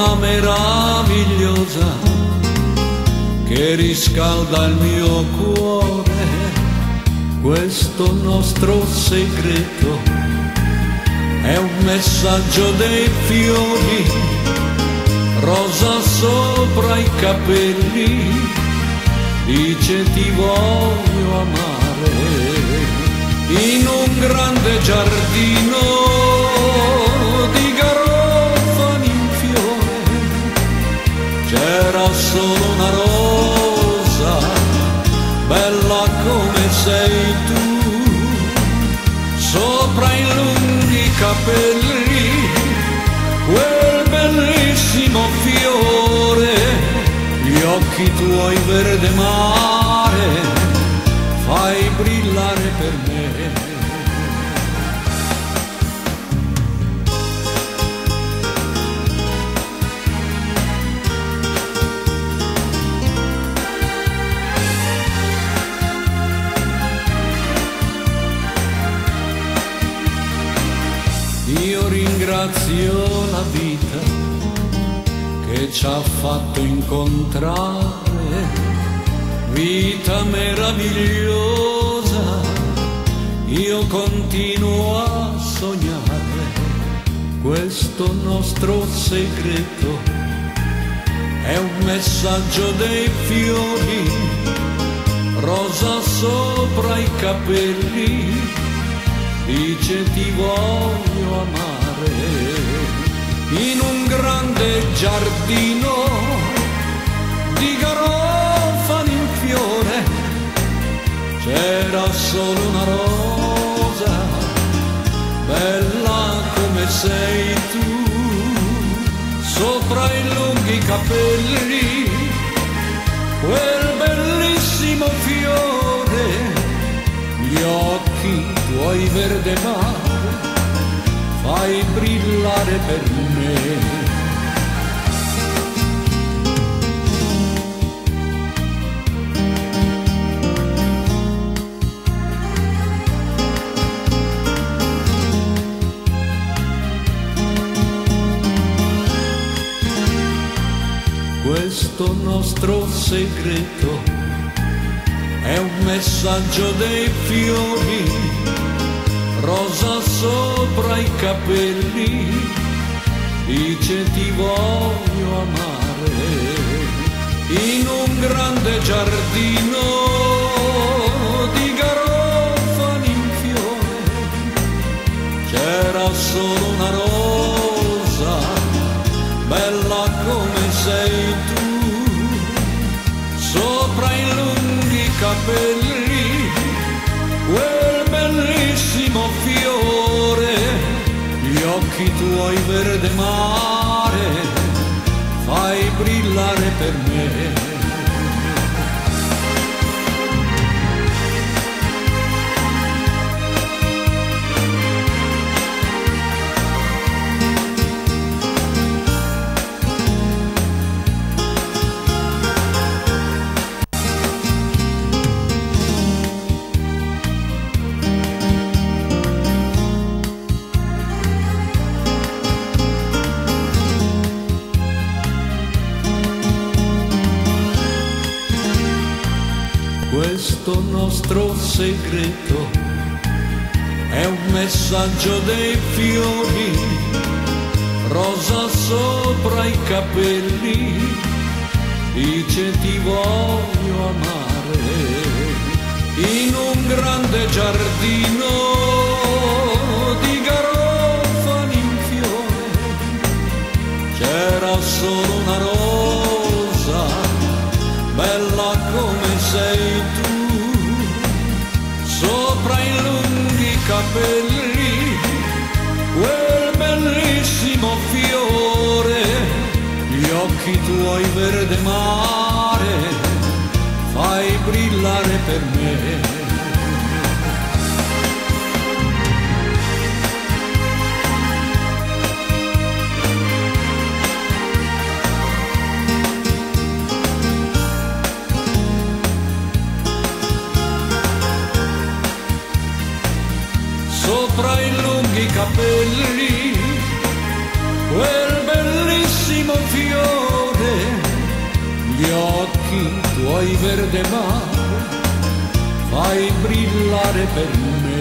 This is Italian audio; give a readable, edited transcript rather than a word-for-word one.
donna meravigliosa che riscalda il mio cuore, questo nostro segreto è un messaggio dei fiori, rosa sopra i capelli, dice ti voglio amare. In un grande giardino di garofani in fiore c'era solo una rosa, bella come sei tu, sopra i lunghi capelli, quel bellissimo fiore, gli occhi tuoi verde mare, fai brillare per me. Io ringrazio la vita che ci ha fatto incontrare, vita meravigliosa, io continuo a sognare questo nostro segreto, è un messaggio dei fiori, rosa sopra i capelli, dice ti voglio amare. In un grande giardino di garofani in fiore c'era solo una rosa, bella come sei tu, sopra i lunghi capelli, quel bellissimo fiore, gli occhi tuoi verde mare, fai brillare per me. Questo nostro segreto è un messaggio dei fiori, rosa sopra i capelli, dice ti voglio amare. In un grande giardino di garofani in fiore c'era solo una rosa, bella come sei tu, sopra i lunghi capelli, quel bellissimo fiore, gli occhi tuoi verde mare, fai brillare per me. Questo nostro segreto è un messaggio dei fiori, rosa sopra i capelli, dice ti voglio amare. In un grande giardino di garofani in fiore c'era solo una rosa, bella come sei tu, sopra i lunghi capelli, quel bellissimo fiore, gli occhi tuoi verde mare, fai brillare per me. Sopra i lunghi capelli, quel bellissimo bellissimo fiore, gli occhi tuoi verde mare, fai brillare per me